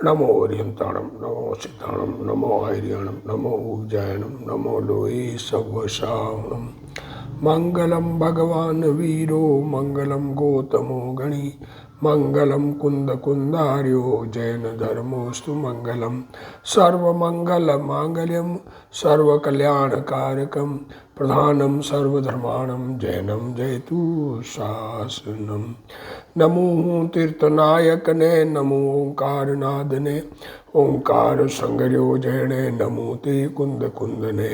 नमो ओरियंताणम, नमो सिद्धाणम, नमो आर्याणम, नमो उज्जैनम, नमो लोये सवसाहम। मंगलम भगवान वीरो, मंगलम गौतमो गणी, मंगलम कुंद कुंदार्यो, जैन धर्मोस्तु मंगलम। सर्वमंगल मांगल्यम सर्वकल्याणकारकम, प्रधानम सर्वधर्माणम, जैनम जयतु शासनम। नमो तीर्थनायक ने, नमो ओंकारनाद ने, ओंकार संगर्यो जैने, नमो ते कुंद कुंद ने।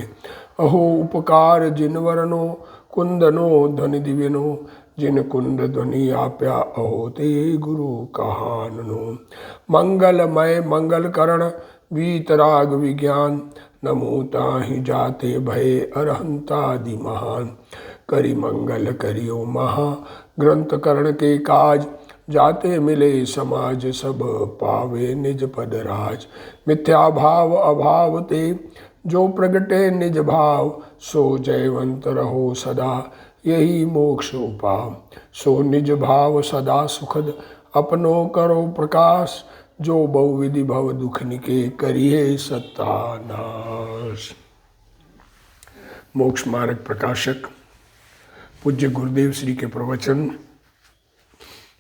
अहो उपकार जिनवरनो, कुंदनो ध्वनि दिव्यनो, जिन कुंद ध्वनि आप्या, अहो ते गुरु कहाननो। मंगलमय मंगल करण वीतराग विज्ञान, नमो ताहि जाते भय अरहंतादि महान। करि मंगल करियो महा, ग्रंथ करण के काज, जाते मिले समाज सब, पावे निज पद राज। मिथ्या भाव अभाव ते, जो प्रगटे निज भाव, सो जयवंत रहो सदा, यही मोक्ष उपाय। सो निज भाव सदा सुखद, अपनो करो प्रकाश, जो बहुविधि भव दुख निके, करिए सत्यानाश। मोक्ष मार्ग प्रकाशक पूज्य गुरुदेव श्री के प्रवचन,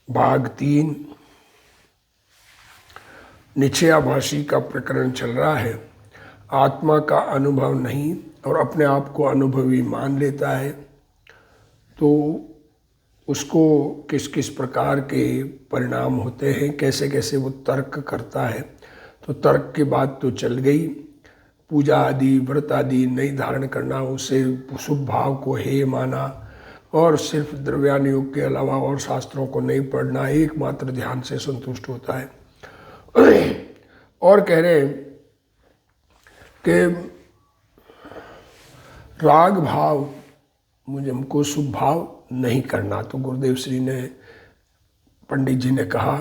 भाग 3, निश्चयाभासी का प्रकरण चल रहा है। आत्मा का अनुभव नहीं और अपने आप को अनुभवी मान लेता है, तो उसको किस किस प्रकार के परिणाम होते हैं, कैसे कैसे वो तर्क करता है। तो तर्क की बात तो चल गई। पूजा आदि व्रत आदि नहीं धारण करना, उसे शुभ भाव को हेय माना, और सिर्फ द्रव्यान योग के अलावा और शास्त्रों को नहीं पढ़ना, एकमात्र ध्यान से संतुष्ट होता है। और कह रहे हैं कि राग भाव मुझे हमको शुभ भाव नहीं करना। तो गुरुदेव श्री ने, पंडित जी ने कहा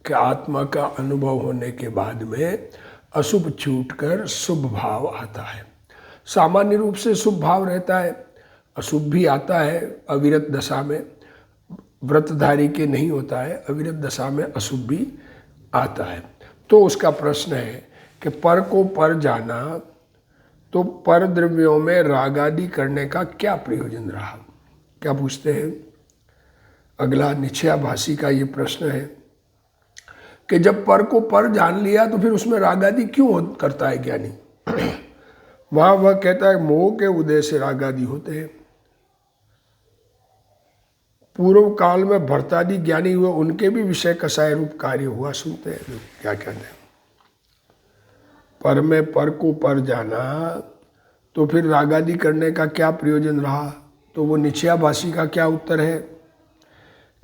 कि आत्मा का अनुभव होने के बाद में अशुभ छूटकर शुभ भाव आता है। सामान्य रूप से शुभ भाव रहता है, अशुभ भी आता है अविरत दशा में। व्रतधारी के नहीं होता है, अविरत दशा में अशुभ भी आता है। तो उसका प्रश्न है कि पर को पर जाना, तो पर द्रव्यों में राग आदि करने का क्या प्रयोजन रहा? क्या पूछते हैं? अगला निश्चयाभासी का ये प्रश्न है कि जब पर को पर जान लिया तो फिर उसमें राग आदि क्यों करता है ज्ञानी? वहाँ वह कहता है मोह के उदय से राग आदि होते हैं। पूर्व काल में भरतादि ज्ञानी हुए, उनके भी विषय कषाय रूप कार्य हुआ। सुनते हैं क्या कहते हैं? पर में पर को पर जाना, तो फिर राग आदि करने का क्या प्रयोजन रहा? तो वो निश्चयाभासी का क्या उत्तर है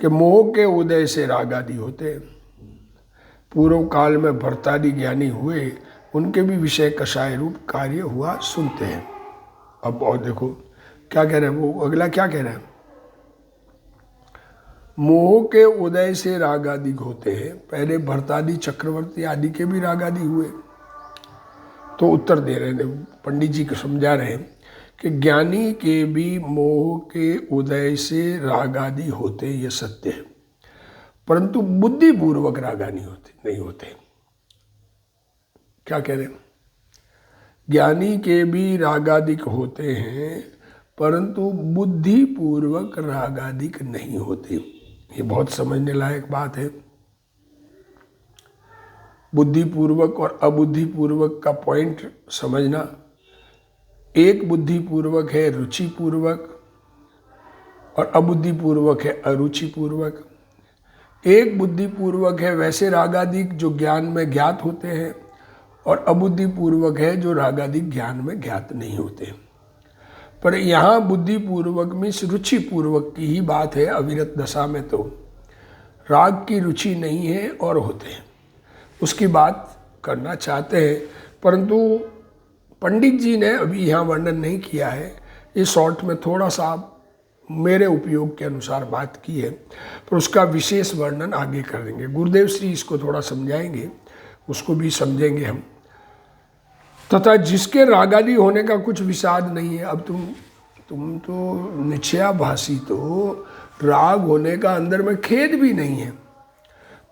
कि मोह के उदय से राग आदि होते। पूर्व काल में भरतादि ज्ञानी हुए, उनके भी विषय कषाय रूप कार्य हुआ। सुनते हैं। अब और देखो क्या कह रहे हैं वो, अगला क्या कह रहे हैं? मोह के उदय से राग आदि होते हैं। पहले भरतादि चक्रवर्ती आदि के भी राग आदि हुए। तो उत्तर दे रहे हैं पंडित जी को, समझा रहे हैं कि ज्ञानी के भी मोह के उदय से राग आदि होते, ये सत्य है, परंतु बुद्धिपूर्वक राग आदि नहीं होते। क्या कह रहे हैं? ज्ञानी के भी रागादिक होते हैं, परंतु बुद्धिपूर्वक रागादिक नहीं होते। ये बहुत समझने लायक बात है। बुद्धिपूर्वक और अबुद्धिपूर्वक का पॉइंट समझना। एक बुद्धिपूर्वक है रुचिपूर्वक, और अबुद्धिपूर्वक है अरुचिपूर्वक। एक बुद्धिपूर्वक है वैसे रागादिक जो ज्ञान में ज्ञात होते हैं, और अबुद्धिपूर्वक है जो रागादिक ज्ञान में ज्ञात नहीं होते। पर यहाँ बुद्धिपूर्वक में रुचिपूर्वक की ही बात है। अविरत दशा में तो राग की रुचि नहीं है और होते हैं, उसकी बात करना चाहते हैं, परंतु पंडित जी ने अभी यहाँ वर्णन नहीं किया है। इस शॉर्ट में थोड़ा सा मेरे उपयोग के अनुसार बात की है, पर उसका विशेष वर्णन आगे कर देंगे। गुरुदेव श्री इसको थोड़ा समझाएंगे, उसको भी समझेंगे हम। तथा जिसके रागादि होने का कुछ विषाद नहीं है। अब तुम तो निश्चयाभासी, तो राग होने का अंदर में खेद भी नहीं है,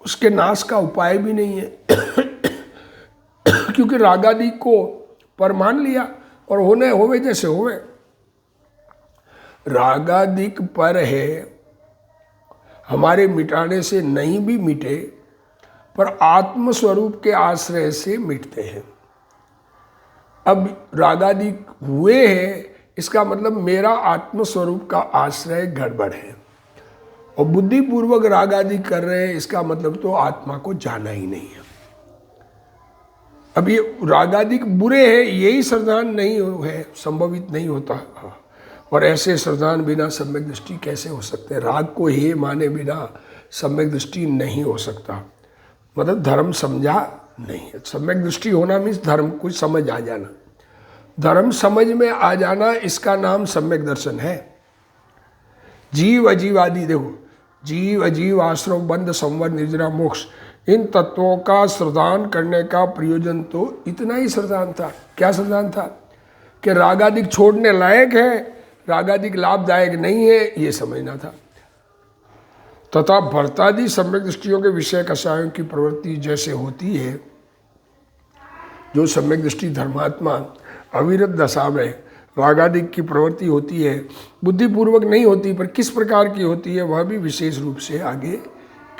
उसके नाश का उपाय भी नहीं है। क्योंकि रागादि को पर मान लिया और होने होवे जैसे होवे। रागादिक पर है, हमारे मिटाने से नहीं भी मिटे पर आत्मस्वरूप के आश्रय से मिटते हैं। अब रागादिक हुए हैं, इसका मतलब मेरा आत्मस्वरूप का आश्रय गड़बड़ है, और बुद्धिपूर्वक रागादि कर रहे हैं, इसका मतलब तो आत्मा को जाना ही नहीं है। अब ये रागादिक बुरे हैं, यही श्रद्धान नहीं है, संभवित नहीं होता। और ऐसे श्रद्धान बिना सम्यक दृष्टि कैसे हो सकते हैं? राग को हे माने बिना सम्यक दृष्टि नहीं हो सकता, मतलब धर्म समझा नहीं है। सम्यक दृष्टि होना मीन्स धर्म को समझ आ जाना, धर्म समझ में आ जाना, इसका नाम सम्यक दर्शन है। जीव अजीव आदि, देखो जीव अजीव आश्रम बंध संवर निर्जरा मोक्ष, इन तत्वों का श्रद्धान करने का प्रयोजन तो इतना ही श्रद्धान था। क्या श्रद्धान था? कि रागादिक छोड़ने लायक है, रागादिक लाभदायक नहीं है, ये समझना था। तथा भरतादि सम्यक दृष्टियों के विषय कषायों की प्रवृत्ति जैसे होती है, जो सम्यक दृष्टि धर्मात्मा अविरत दशा में रागादिक की प्रवृत्ति होती है, बुद्धिपूर्वक नहीं होती, पर किस प्रकार की होती है वह भी विशेष रूप से आगे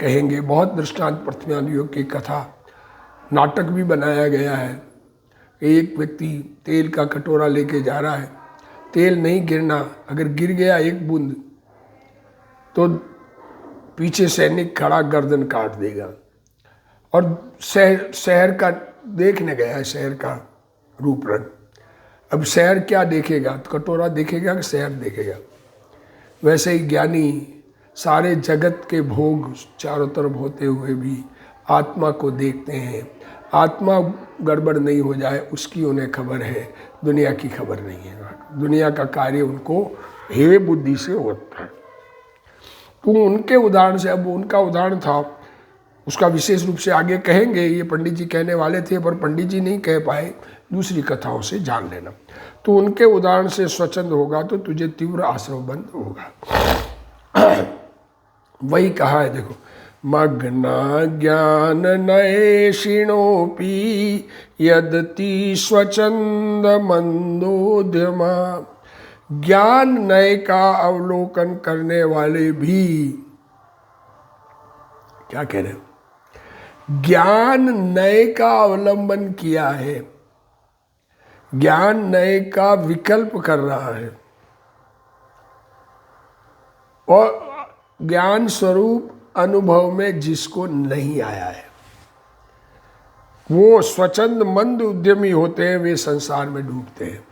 कहेंगे। बहुत दृष्टांत प्रथमान योग की कथा नाटक भी बनाया गया है। एक व्यक्ति तेल का कटोरा लेके जा रहा है, तेल नहीं गिरना, अगर गिर गया एक बूंद तो पीछे सैनिक खड़ा गर्दन काट देगा। और शहर का देखने गया है, शहर का रूप रंग। अब शहर क्या देखेगा? कटोरा देखेगा कि शहर देखेगा? वैसे ही ज्ञानी सारे जगत के भोग चारों तरफ होते हुए भी आत्मा को देखते हैं। आत्मा गड़बड़ नहीं हो जाए उसकी उन्हें खबर है, दुनिया की खबर नहीं है। दुनिया का कार्य उनको हे बुद्धि से होता है। तो उनके उदाहरण से, अब उनका उदाहरण था, उसका विशेष रूप से आगे कहेंगे। ये पंडित जी कहने वाले थे पर पंडित जी नहीं कह पाए, दूसरी कथाओं से जान लेना। तो उनके उदाहरण से स्वच्छंद होगा तो तुझे तीव्र आश्रव बंद होगा। वही कहा है, देखो, मग्ना ज्ञान नयेषिणोऽपि यदति स्वच्छंद मंदोद्यमा। ज्ञान नय का अवलोकन करने वाले भी, क्या कह रहे हो? ज्ञान नय का अवलंबन किया है, ज्ञान नय का विकल्प कर रहा है, और ज्ञान स्वरूप अनुभव में जिसको नहीं आया है वो स्वच्छंद मंद उद्यमी होते हैं, वे संसार में डूबते हैं।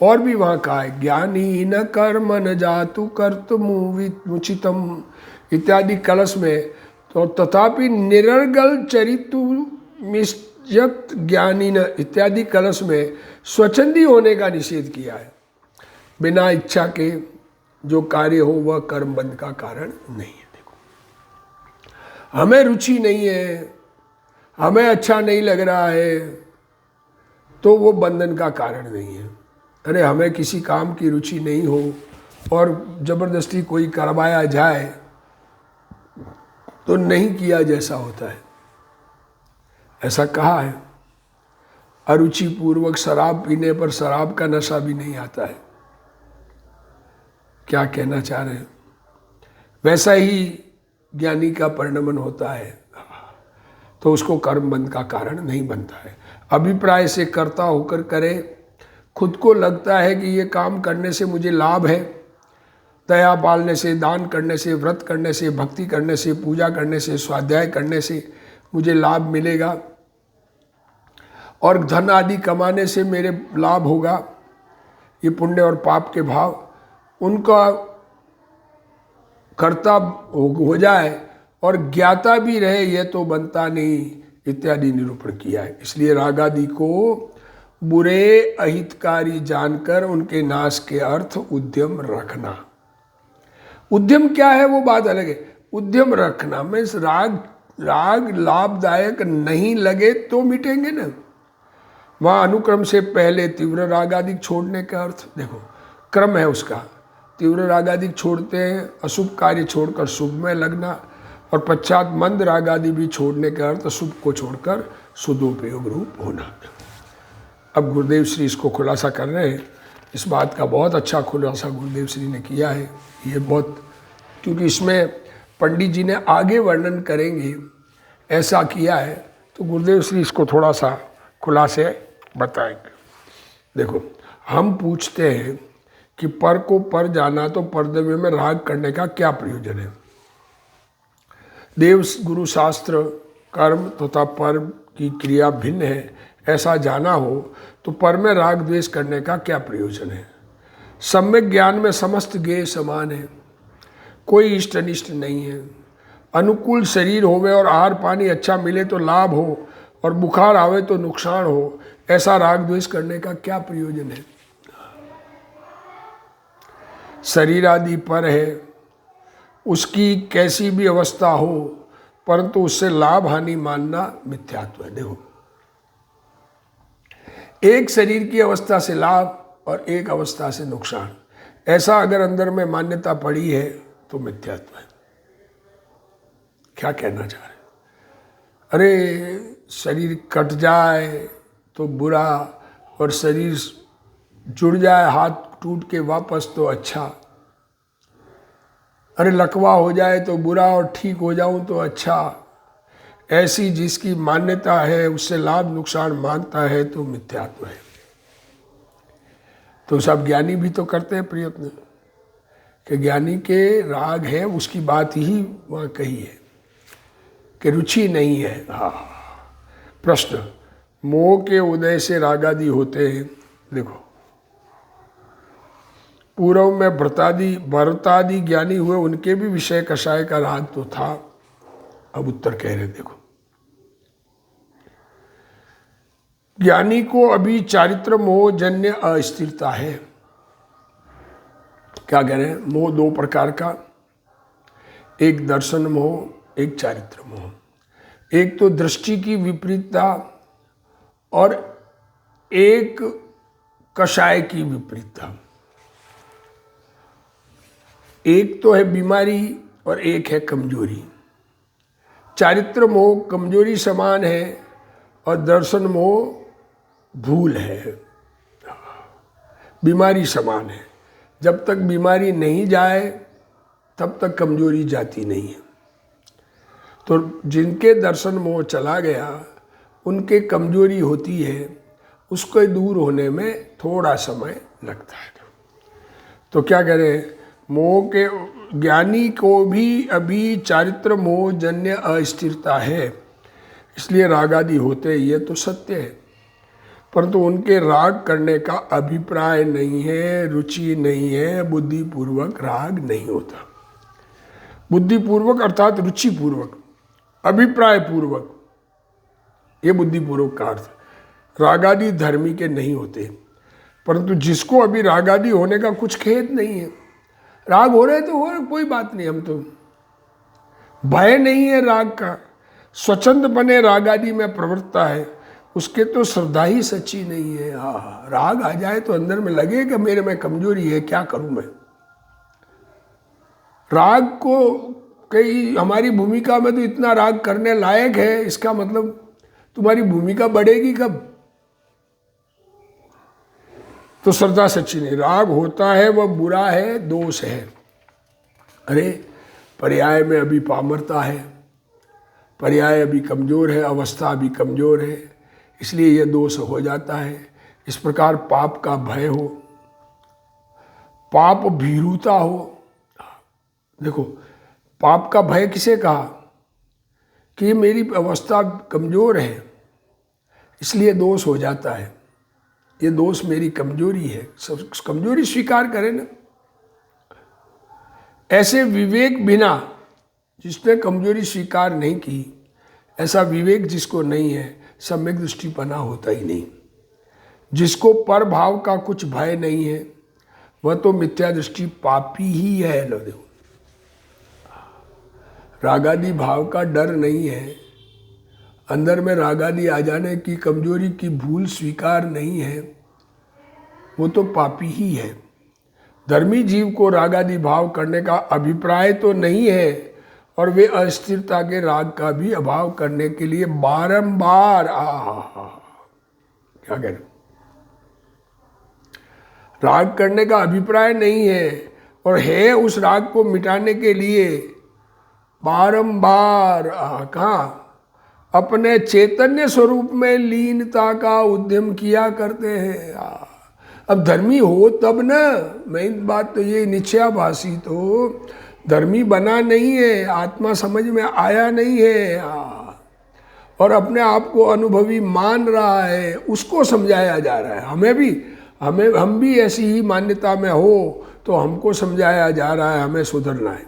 और भी वहाँ कहा है, ज्ञानी न कर्म न जातु कर्तमुचितम इत्यादि कलश में। तो तथापि निरर्गल चरितु मिश्यत ज्ञानी न इत्यादि कलश में स्वच्छंदी होने का निषेध किया है। बिना इच्छा के जो कार्य हो वह कर्म बंध का कारण नहीं है। देखो, हमें रुचि नहीं है, हमें अच्छा नहीं लग रहा है, तो वो बंधन का कारण नहीं है। अरे हमें किसी काम की रुचि नहीं हो और जबरदस्ती कोई करवाया जाए तो नहीं किया जैसा होता है, ऐसा कहा है। अरुचि पूर्वक शराब पीने पर शराब का नशा भी नहीं आता है। क्या कहना चाह रहे हैं? वैसा ही ज्ञानी का परिणमन होता है तो उसको कर्म बंध का कारण नहीं बनता है। अभिप्राय से कर्ता होकर करे, खुद को लगता है कि ये काम करने से मुझे लाभ है, दया पालने से, दान करने से, व्रत करने से, भक्ति करने से, पूजा करने से, स्वाध्याय करने से मुझे लाभ मिलेगा और धन आदि कमाने से मेरे लाभ होगा। ये पुण्य और पाप के भाव उनका कर्ता हो जाए और ज्ञाता भी रहे, यह तो बनता नहीं इत्यादि निरूपण किया है। इसलिए रागादि को बुरे अहितकारी जानकर उनके नाश के अर्थ उद्यम रखना। उद्यम क्या है वो बात अलग है। उद्यम रखना मीन्स राग लाभदायक नहीं लगे तो मिटेंगे ना। वहाँ अनुक्रम से पहले तीव्र रागादि छोड़ने का अर्थ देखो, क्रम है उसका। तीव्र रागादि छोड़ते हैं, अशुभ कार्य छोड़कर शुभ में लगना, और पश्चात मंद रागादि भी छोड़ने का अर्थ शुभ को छोड़कर सदुपयोग रूप होना। अब गुरुदेव श्री इसको खुलासा कर रहे हैं। इस बात का बहुत अच्छा खुलासा गुरुदेव श्री ने किया है। ये बहुत, क्योंकि इसमें पंडित जी ने आगे वर्णन करेंगे ऐसा किया है, तो गुरुदेव श्री इसको थोड़ा सा खुलासे बताएंगे। देखो, हम पूछते हैं कि पर को पर जाना तो परद्रव्य में राग करने का क्या प्रयोजन है। देव गुरु शास्त्र कर्म तथा पर की क्रिया भिन्न है ऐसा जाना हो तो पर में राग द्वेष करने का क्या प्रयोजन है। सम्यक ज्ञान में समस्त ज्ञेय समान है, कोई इष्ट अनिष्ट नहीं है। अनुकूल शरीर होवे और आहार पानी अच्छा मिले तो लाभ हो, और बुखार आवे तो नुकसान हो, ऐसा राग द्वेष करने का क्या प्रयोजन है। शरीर आदि पर है, उसकी कैसी भी अवस्था हो, परंतु उससे लाभ हानि मानना मिथ्यात्व है। देखो, एक शरीर की अवस्था से लाभ और एक अवस्था से नुकसान, ऐसा अगर अंदर में मान्यता पड़ी है तो मिथ्यात्व है। क्या कहना चाह रहे? अरे शरीर कट जाए तो बुरा, और शरीर जुड़ जाए हाथ टूट के वापस तो अच्छा। अरे लकवा हो जाए तो बुरा और ठीक हो जाऊं तो अच्छा। ऐसी जिसकी मान्यता है उससे लाभ नुकसान मानता है तो मिथ्यात्व है। तो सब ज्ञानी भी तो करते हैं प्रयत्न कि ज्ञानी के राग है, उसकी बात ही वहाँ कही है कि रुचि नहीं है। हाँ, प्रश्न, मोह के उदय से रागादि होते हैं। देखो, पूर्व में भरतादि ज्ञानी हुए, उनके भी विषय कषाय का राग तो था। अब उत्तर कह रहे, देखो, ज्ञानी को अभी चारित्र मोह जन्य अस्थिरता है। क्या कह रहे हैं? मोह दो प्रकार का, एक दर्शन मोह, एक चारित्र मोह। एक तो दृष्टि की विपरीतता और एक कषाय की विपरीतता। एक तो है बीमारी और एक है कमजोरी। चारित्र मोह कमजोरी समान है और दर्शन मोह भूल है, बीमारी समान है। जब तक बीमारी नहीं जाए तब तक कमजोरी जाती नहीं है। तो जिनके दर्शन मोह चला गया उनके कमजोरी होती है, उसको दूर होने में थोड़ा समय लगता है। तो क्या करें? मोह के ज्ञानी को भी अभी चारित्र मोह जन्य अस्थिरता है, इसलिए रागादि होते, ये तो सत्य है। परंतु उनके राग करने का अभिप्राय नहीं है, रुचि नहीं है, बुद्धिपूर्वक राग नहीं होता। बुद्धिपूर्वक अर्थात रुचिपूर्वक, अभिप्राय पूर्वक, ये बुद्धिपूर्वक का अर्थ। रागादि धर्मी के नहीं होते, परंतु जिसको अभी रागादि होने का कुछ खेद नहीं है, राग हो रहे तो हो रहे, कोई बात नहीं, हम तो भय नहीं है राग का, स्वच्छंद बने रागादि में प्रवृत्ता है, उसके तो श्रद्धा ही सच्ची नहीं है। हाँ, राग आ जाए तो अंदर में लगे कि मेरे में कमजोरी है, क्या करूं मैं। राग को कई हमारी भूमिका में तो इतना राग करने लायक है, इसका मतलब तुम्हारी भूमिका बढ़ेगी कब? तो श्रद्धा सच्ची नहीं। राग होता है वह बुरा है, दोष है। अरे पर्याय में अभी पामरता है, पर्याय अभी कमजोर है, अवस्था अभी कमजोर है, इसलिए यह दोष हो जाता है। इस प्रकार पाप का भय हो, पाप भीरुता हो। देखो, पाप का भय किसे कहा? कि मेरी अवस्था कमजोर है इसलिए दोष हो जाता है, ये दोष मेरी कमजोरी है, सब कमजोरी स्वीकार करें ना। ऐसे विवेक बिना, जिसने कमजोरी स्वीकार नहीं की, ऐसा विवेक जिसको नहीं है, सम्यक दृष्टिपना होता ही नहीं। जिसको पर भाव का कुछ भय नहीं है वह तो मिथ्या दृष्टि पापी ही है। लो देखो, रागादि भाव का डर नहीं है, अंदर में रागादि आ जाने की कमजोरी की भूल स्वीकार नहीं है, वो तो पापी ही है। धर्मी जीव को रागादि भाव करने का अभिप्राय तो नहीं है, और वे अस्थिरता के राग का भी अभाव करने के लिए बारंबार क्या कह रहे, राग करने का अभिप्राय नहीं है, और है उस राग को मिटाने के लिए बारंबार कहाँ अपने चैतन्य स्वरूप में लीनता का उद्यम किया करते हैं। अब धर्मी हो तब ना, मेन बात तो ये निश्चयाभासी तो धर्मी बना नहीं है, आत्मा समझ में आया नहीं है, और अपने आप को अनुभवी मान रहा है, उसको समझाया जा रहा है। हम भी ऐसी ही मान्यता में हो तो हमको समझाया जा रहा है, हमें सुधरना है।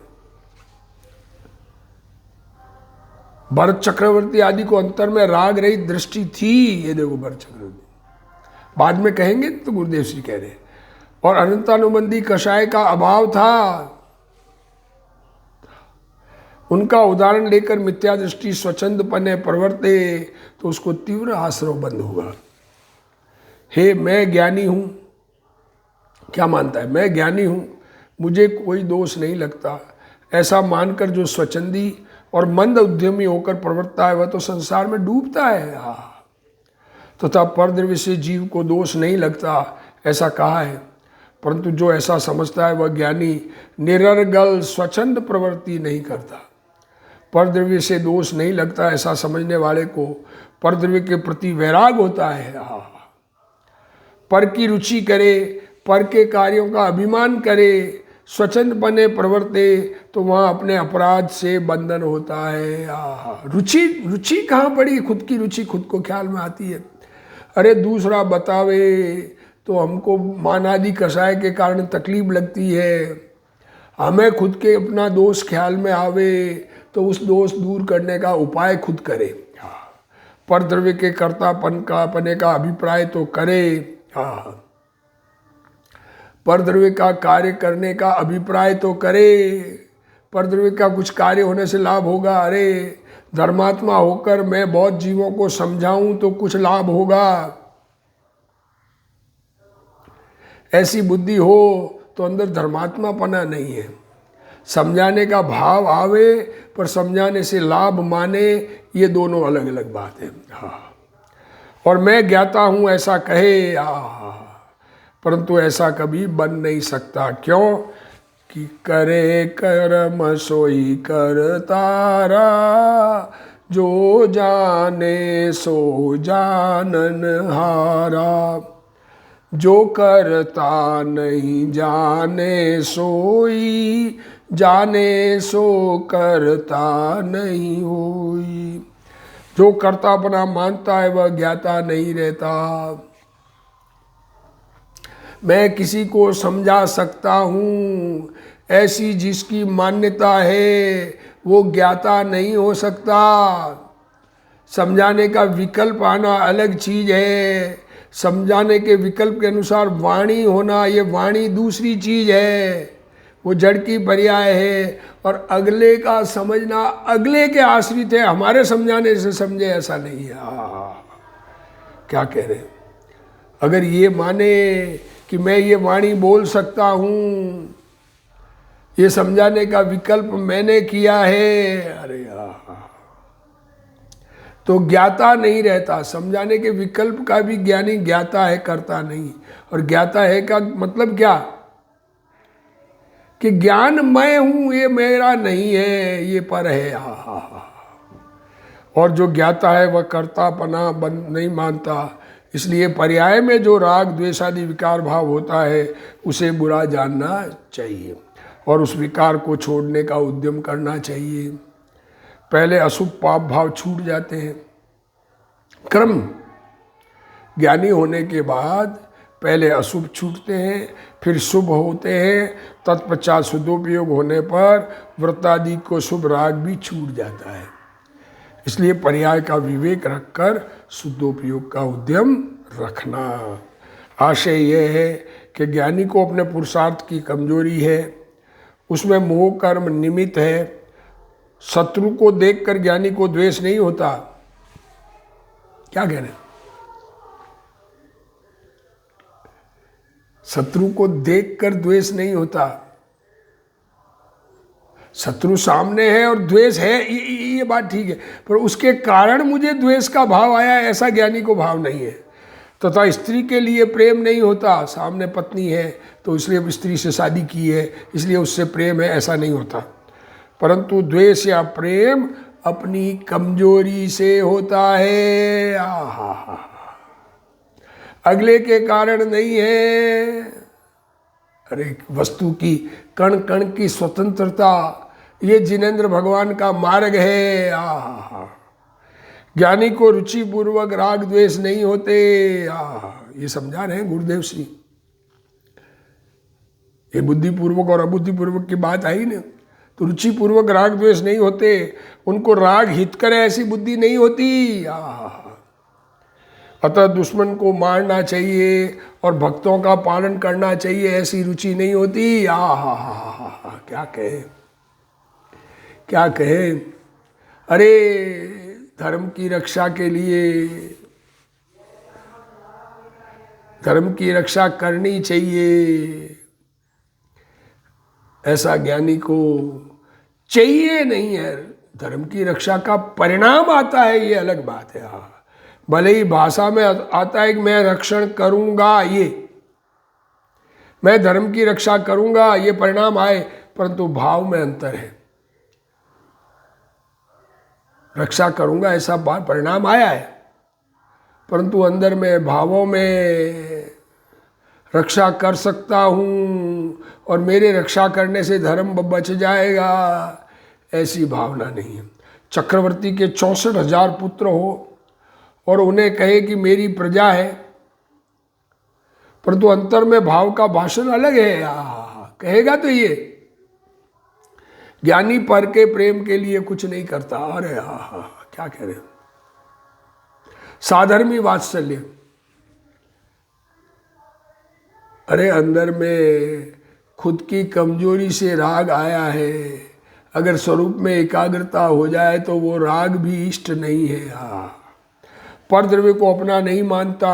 भरत चक्रवर्ती आदि को अंतर में राग रहित दृष्टि थी, ये देखो भरत चक्रवर्ती बाद में कहेंगे तो गुरुदेव श्री कह रहे हैं। और अनंतानुबंधी कषाय का अभाव था, उनका उदाहरण लेकर मिथ्या दृष्टि स्वच्छंद पने प्रवर्ते, तो उसको तीव्र आश्रव बंद हुआ। हे मैं ज्ञानी हूँ, क्या मानता है, मैं ज्ञानी हूँ, मुझे कोई दोष नहीं लगता, ऐसा मानकर जो स्वच्छंदी और मंद उद्यमी होकर प्रवर्तता है वह तो संसार में डूबता है। तथा परद्रव्य से जीव को दोष नहीं लगता, ऐसा कहा है। परंतु जो ऐसा समझता है वह ज्ञानी निरर्गल स्वच्छंद प्रवृत्ति नहीं करता। परद्रव्य से दोष नहीं लगता, ऐसा समझने वाले को परद्रव्य के प्रति वैराग होता है। पर की रुचि करे, पर के कार्यों का अभिमान करे, स्वच्छंद बने प्रवर्ते, तो वहाँ अपने अपराध से बंधन होता है। रुचि कहाँ पड़ी, खुद की रुचि खुद को ख्याल में आती है। अरे दूसरा बतावे तो हमको मानादि कषाय के कारण तकलीफ लगती है, हमें खुद के अपना दोष ख्याल में आवे तो उस दोष दूर करने का उपाय खुद करे। पर द्रव्य के कर्तापन का पने का अभिप्राय तो करे, पर द्रव्य का कार्य करने का अभिप्राय तो करे। पर द्रव्य का कुछ कार्य होने से लाभ होगा, अरे धर्मात्मा होकर मैं बहुत जीवों को समझाऊं तो कुछ लाभ होगा, ऐसी बुद्धि हो तो अंदर धर्मात्मापना नहीं है। समझाने का भाव आवे पर समझाने से लाभ माने, ये दोनों अलग अलग बात है। और मैं ज्ञाता हूँ ऐसा कहे, परंतु ऐसा कभी बन नहीं सकता। क्यों कि करे कर्म सोई करतारा, जो जाने सो जानन हारा। जो करता नहीं जाने सोई, जाने सो करता नहीं होई। जो करता अपना मानता है वह ज्ञाता नहीं रहता। मैं किसी को समझा सकता हूँ, ऐसी जिसकी मान्यता है वो ज्ञाता नहीं हो सकता। समझाने का विकल्प आना अलग चीज़ है, समझाने के विकल्प के अनुसार वाणी होना, ये वाणी दूसरी चीज़ है, वो जड़ की पर्याय है। और अगले का समझना अगले के आश्रित है, हमारे समझाने से समझे ऐसा नहीं है। क्या कह रहे हैं, अगर ये माने कि मैं ये वाणी बोल सकता हूँ, ये समझाने का विकल्प मैंने किया है, अरे तो ज्ञाता नहीं रहता। समझाने के विकल्प का भी ज्ञानी ज्ञाता है, करता नहीं। और ज्ञाता है का मतलब क्या कि ज्ञान मैं हूँ, ये मेरा नहीं है, ये पर है। और जो ज्ञाता है वह कर्तापना बंद नहीं मानता। इसलिए पर्याय में जो राग द्वेषादि विकार भाव होता है उसे बुरा जानना चाहिए और उस विकार को छोड़ने का उद्यम करना चाहिए। पहले अशुभ पाप भाव छूट जाते हैं, क्रम ज्ञानी होने के बाद पहले अशुभ छूटते हैं, फिर शुभ होते हैं, तत्पश्चात शुद्धोपयोग होने पर व्रतादि को शुभ राग भी छूट जाता है। इसलिए पर्याय का विवेक रखकर शुद्धोपयोग का उद्यम रखना। आशय यह है कि ज्ञानी को अपने पुरुषार्थ की कमजोरी है, उसमें मोह कर्म निमित्त है। शत्रु को देखकर ज्ञानी को द्वेष नहीं होता। क्या कह रहे हैं, शत्रु को देखकर द्वेष नहीं होता। शत्रु सामने है और द्वेष है, ये बात ठीक है, पर उसके कारण मुझे द्वेष का भाव आया, ऐसा ज्ञानी को भाव नहीं है। तथा स्त्री के लिए प्रेम नहीं होता, सामने पत्नी है तो इसलिए स्त्री से शादी की है इसलिए उससे प्रेम है, ऐसा नहीं होता। परंतु द्वेष या प्रेम अपनी कमजोरी से होता है। आहा, अगले के कारण नहीं है। अरे वस्तु की कण कण की स्वतंत्रता, ये जिनेंद्र भगवान का मार्ग है। आहा, ज्ञानी को रुचि पूर्वक राग द्वेष नहीं होते। ये समझा रहे हैं गुरुदेव श्री। ये बुद्धिपूर्वक और अबुद्धिपूर्वक की बात आई ना, तो रुचि पूर्वक राग द्वेष नहीं होते, उनको राग हित करे ऐसी बुद्धि नहीं होती। अतः दुश्मन को मारना चाहिए और भक्तों का पालन करना चाहिए ऐसी रुचि नहीं होती। क्या कहे क्या कहे। अरे धर्म की रक्षा के लिए धर्म की रक्षा करनी चाहिए, ऐसा ज्ञानी को चाहिए नहीं है। धर्म की रक्षा का परिणाम आता है, ये अलग बात है। भले ही भाषा में आता है कि मैं रक्षण करूंगा, ये मैं धर्म की रक्षा करूंगा, ये परिणाम आए, परंतु भाव में अंतर है। रक्षा करूंगा ऐसा परिणाम आया है, परंतु अंदर में भावों में रक्षा कर सकता हूँ और मेरे रक्षा करने से धर्म बच जाएगा, ऐसी भावना नहीं है। चक्रवर्ती के 64,000 पुत्र हो और उन्हें कहे कि मेरी प्रजा है, परंतु अंतर में भाव का भाषण अलग है। कहेगा तो ये ज्ञानी पर के प्रेम के लिए कुछ नहीं करता। अरे क्या कह रहे, साधर्मी वात्सल्य। अरे अंदर में खुद की कमजोरी से राग आया है, अगर स्वरूप में एकाग्रता हो जाए तो वो राग भी इष्ट नहीं है। परद्रव्य को अपना नहीं मानता,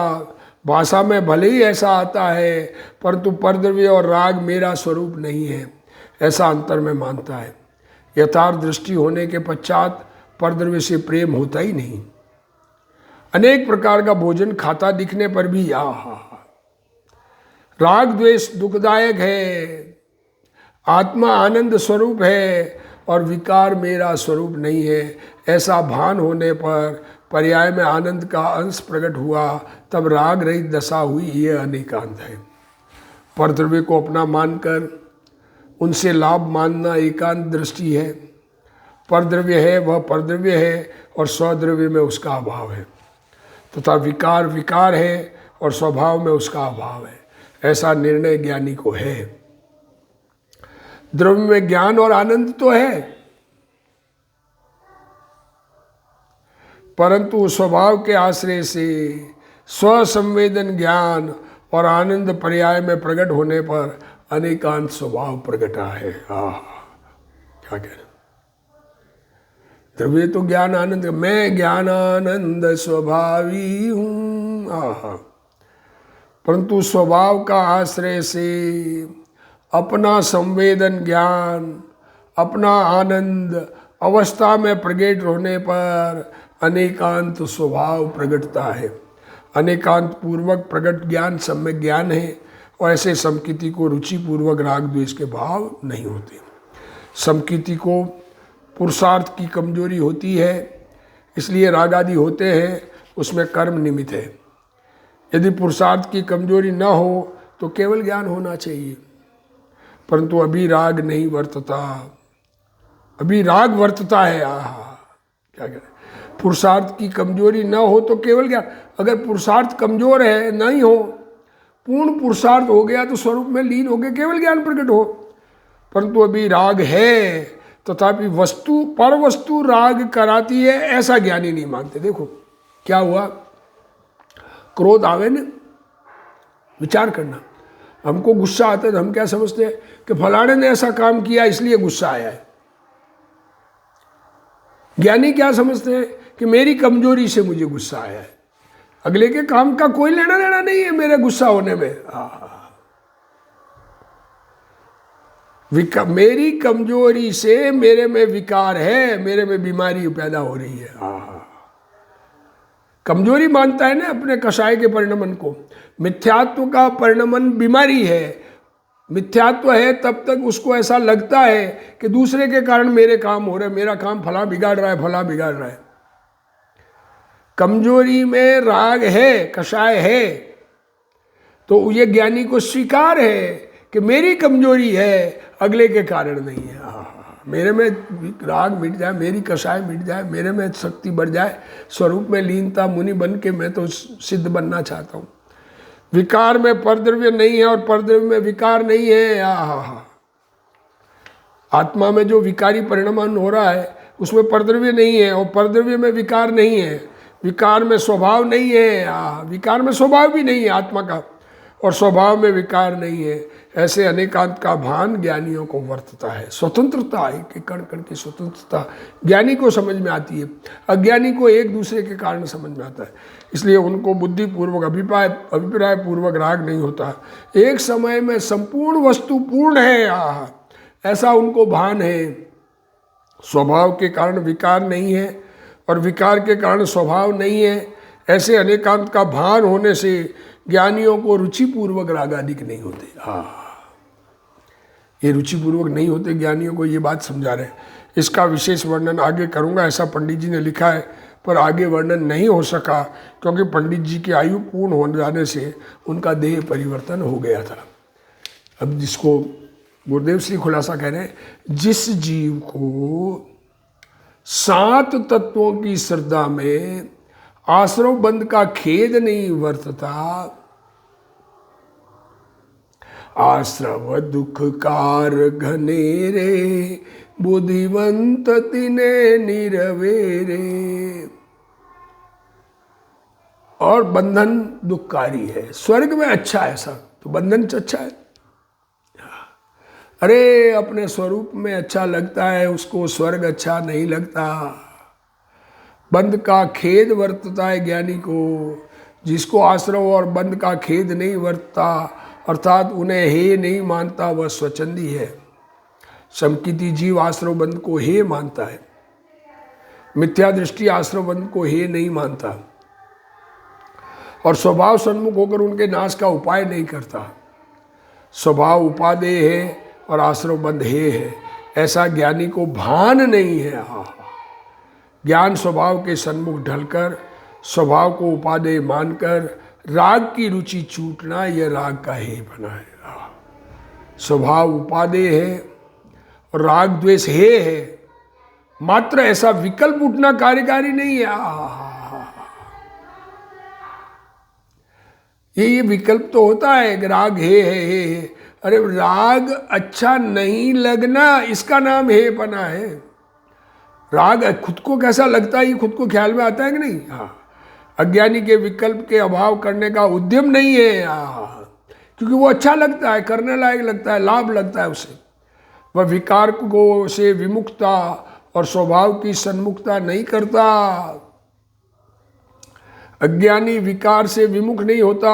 भाषा में भले ही ऐसा आता है, परंतु परद्रव्य और राग मेरा स्वरूप नहीं है, ऐसा अंतर में मानता है। यथार्थ दृष्टि होने के पश्चात परद्रव्य से प्रेम होता ही नहीं। अनेक प्रकार का भोजन खाता दिखने पर भी राग द्वेष दुखदायक है, आत्मा आनंद स्वरूप है और विकार मेरा स्वरूप नहीं है, ऐसा भान होने पर पर्याय में आनंद का अंश प्रकट हुआ, तब राग रहित दशा हुई। ये अनेकांत है। परद्रव्य को अपना मानकर उनसे लाभ मानना एकांत दृष्टि है। परद्रव्य है वह परद्रव्य है और स्वद्रव्य में उसका अभाव है, तथा विकार विकार है और स्वभाव में उसका अभाव है, ऐसा निर्णय ज्ञानी को है। द्रव्य में ज्ञान और आनंद तो है, परंतु स्वभाव के आश्रय से स्वसंवेदन ज्ञान और आनंद पर्याय में प्रकट होने पर अनेकांत स्वभाव प्रकटा है। क्या कह रहे, द्रव्य तो ज्ञान आनंद, मैं ज्ञान आनंद स्वभावी हूँ, परंतु स्वभाव का आश्रय से अपना संवेदन ज्ञान, अपना आनंद अवस्था में प्रकट होने पर अनेकांत स्वभाव प्रकटता है। अनेकांत पूर्वक प्रकट ज्ञान सम्यक ज्ञान है और ऐसे समकीति को रुचि पूर्वक राग द्वेष के भाव नहीं होते। समकीति को पुरुषार्थ की कमजोरी होती है, इसलिए राग आदि होते हैं, उसमें कर्म निमित्त है। यदि पुरुषार्थ की कमजोरी न हो तो केवल ज्ञान होना चाहिए, परंतु अभी राग नहीं वर्तता, अभी राग वर्तता है। क्या करें, पुरुषार्थ की कमजोरी न हो तो केवल ज्ञान। अगर पुरुषार्थ कमजोर है, नहीं हो, पूर्ण पुरुषार्थ हो गया तो स्वरूप में लीन हो गया, केवल ज्ञान प्रकट हो। परंतु अभी राग है, तथापि वस्तु पर वस्तु राग कराती है, ऐसा ज्ञानी नहीं मानते। देखो क्या हुआ, क्रोध आवे न, विचार करना। हमको गुस्सा आता है तो हम क्या समझते हैं कि फलाने ने ऐसा काम किया इसलिए गुस्सा आया है। ज्ञानी क्या समझते हैं कि मेरी कमजोरी से मुझे गुस्सा आया है, अगले के काम का कोई लेना देना नहीं है मेरे गुस्सा होने में। मेरी कमजोरी से मेरे में विकार है, मेरे में बीमारी पैदा हो रही है। कमजोरी मानता है ना अपने कषाय के परिणमन को। मिथ्यात्व का परिणमन बीमारी है। मिथ्यात्व है तब तक उसको ऐसा लगता है कि दूसरे के कारण मेरे काम हो रहे, मेरा काम फला बिगाड़ रहा है, फला बिगाड़ रहा है। कमजोरी में राग है, कषाय है, तो ये ज्ञानी को स्वीकार है कि मेरी कमजोरी है, अगले के कारण नहीं है। मेरे में राग मिट जाए, मेरी कषाय मिट जाए, मेरे में शक्ति बढ़ जाए, स्वरूप में लीनता मुनि बन के मैं तो सिद्ध बनना चाहता हूँ। विकार में परद्रव्य नहीं है और परद्रव्य में विकार नहीं है। आत्मा में जो विकारी परिणमन हो रहा है उसमें परद्रव्य नहीं है और परद्रव्य में विकार नहीं है। विकार में स्वभाव नहीं है, विकार में स्वभाव भी नहीं है आत्मा का, और स्वभाव में विकार नहीं है। ऐसे अनेकांत का भान ज्ञानियों को वर्तता है। स्वतंत्रता है कि कण कण की स्वतंत्रता ज्ञानी को समझ में आती है, अज्ञानी को एक दूसरे के कारण समझ में आता है। इसलिए उनको बुद्धिपूर्वक अभिप्राय पूर्वक राग नहीं होता। एक समय में संपूर्ण वस्तु पूर्ण है, ऐसा उनको भान है। स्वभाव के कारण विकार नहीं है और विकार के कारण स्वभाव नहीं है। ऐसे अनेकांत का भान होने से ज्ञानियों को रुचिपूर्वक रागादिक नहीं होते। ये रुचिपूर्वक नहीं होते ज्ञानियों को, ये बात समझा रहे हैं। इसका विशेष वर्णन आगे करूंगा, ऐसा पंडित जी ने लिखा है, पर आगे वर्णन नहीं हो सका क्योंकि पंडित जी की आयु पूर्ण हो जाने से उनका देह परिवर्तन हो गया था। अब जिसको गुरुदेव श्री खुलासा कह रहे हैं, जिस जीव को 7 तत्वों की श्रद्धा में आश्रव बंध का खेद नहीं वर्तता, आश्रव दुख कार घनेरे, बुद्धिवंत तिने निरवेरे। और बंधन दुखकारी है। स्वर्ग में अच्छा है सब, तो बंधन अच्छा है। अरे अपने स्वरूप में अच्छा लगता है, उसको स्वर्ग अच्छा नहीं लगता। बंध का खेद वर्तता है ज्ञानी को। जिसको आश्रव और बंध का खेद नहीं वर्तता, अर्थात उन्हें हे नहीं मानता, वह स्वच्छंदी है। संकिति जीव आश्रव बंध को हे मानता है, मिथ्या दृष्टि आश्रव बंध को हे नहीं मानता और स्वभाव सन्मुख होकर उनके नाश का उपाय नहीं करता। स्वभाव उपादेय है और आश्रव बंध हे है, ऐसा ज्ञानी को भान नहीं है। ज्ञान स्वभाव के सन्मुख ढलकर स्वभाव को उपादेय मानकर राग की रुचि छूटना, यह राग का हे बना है। स्वभाव उपादेय है और राग द्वेष हे है, मात्र ऐसा विकल्प उठना कार्यकारी नहीं है। ये विकल्प तो होता है कि राग हे है। अरे राग अच्छा नहीं लगना, इसका नाम हे पना है। राग खुद को कैसा लगता है ये खुद को ख्याल में आता है कि नहीं? अज्ञानी के विकल्प के अभाव करने का उद्यम नहीं है, क्योंकि वो अच्छा लगता है, करने लायक लगता है, लाभ लगता है उसे। वह विकार को से विमुक्ता और स्वभाव की सन्मुखता नहीं करता। अज्ञानी विकार से विमुख नहीं होता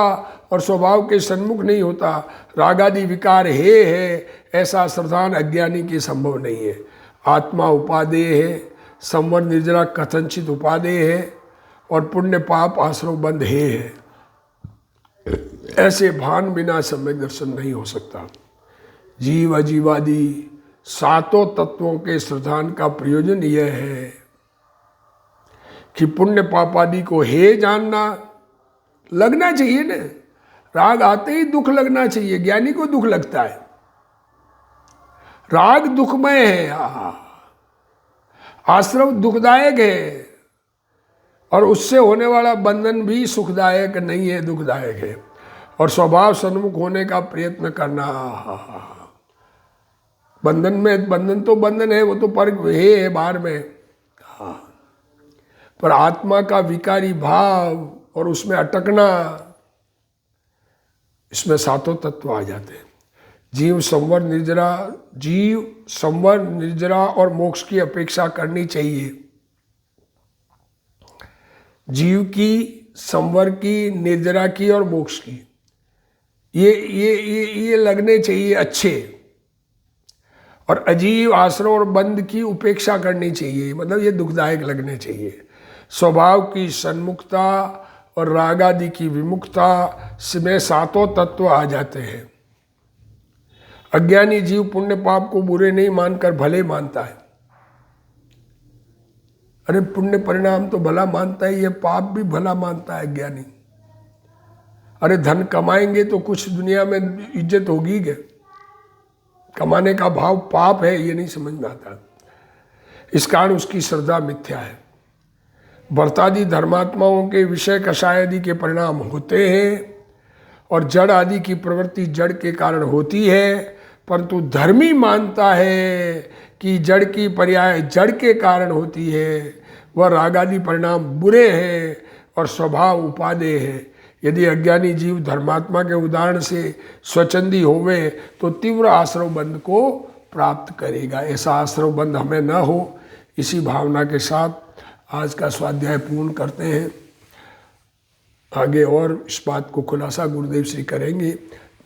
और स्वभाव के सन्मुख नहीं होता। रागादि विकार हे है, ऐसा श्रद्धान अज्ञानी के संभव नहीं है। आत्मा उपादेय है, संवर निर्जरा कथनचित उपादेय है और पुण्य पाप आश्रव बंध हे है। ऐसे भान बिना सम्यक दर्शन नहीं हो सकता। जीव अजीवादि 7 तत्वों के श्रद्धान का प्रयोजन यह है कि पुण्य पापादि को हे जानना लगना चाहिए ना। राग आते ही दुख लगना चाहिए, ज्ञानी को दुख लगता है। राग दुखमय है, आश्रव दुखदायक है और उससे होने वाला बंधन भी सुखदायक नहीं है, दुखदायक है। और स्वभाव सन्मुख होने का प्रयत्न करना, बंधन तो बंधन है, वो तो पर है बाहर में। पर आत्मा का विकारी भाव और उसमें अटकना, इसमें 7 तत्व आ जाते हैं। जीव संवर निर्जरा और मोक्ष की अपेक्षा करनी चाहिए। जीव की, संवर की, निर्जरा की और मोक्ष की, ये लगने चाहिए अच्छे। और अजीव, आश्रव और बंध की उपेक्षा करनी चाहिए, मतलब ये दुखदायक लगने चाहिए। स्वभाव की सन्मुखता और राग आदि की विमुखता में सातों तत्व आ जाते हैं। अज्ञानी जीव पुण्य पाप को बुरे नहीं मानकर भले मानता है। अरे पुण्य परिणाम तो भला मानता है, ये पाप भी भला मानता है ज्ञानी। अरे धन कमाएंगे तो कुछ दुनिया में इज्जत होगी क्या? कमाने का भाव पाप है, ये नहीं समझ में आता। इस कारण उसकी श्रद्धा मिथ्या है। व्रतादि धर्मात्माओं के विषय कषाय आदि के परिणाम होते हैं और जड़ आदि की प्रवृत्ति जड़ के कारण होती है, परंतु धर्मी मानता है कि जड़ की पर्याय जड़ के कारण होती है, वह राग आदि परिणाम बुरे हैं और स्वभाव उपादेय है। यदि अज्ञानी जीव धर्मात्मा के उदाहरण से स्वच्छंदी होवे तो तीव्र आश्रव बंध को प्राप्त करेगा। ऐसा आश्रव बंध हमें न हो, इसी भावना के साथ आज का स्वाध्याय पूर्ण करते हैं। आगे और इस बात को खुलासा गुरुदेव श्री करेंगे।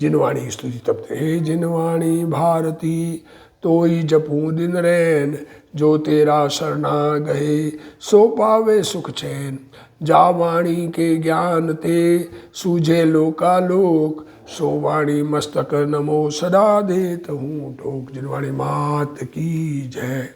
जिनवाणी स्तुति तब हे जिनवाणी भारती तोई जपू दिन रैन, जो तेरा शरणा गए सो पावे सुख चैन। जा वाणी के ज्ञान ते सूझे लोकालोक, सो वाणी मस्तक नमो सदा देत हूँ ठोक। जिनवाणी मात की जय।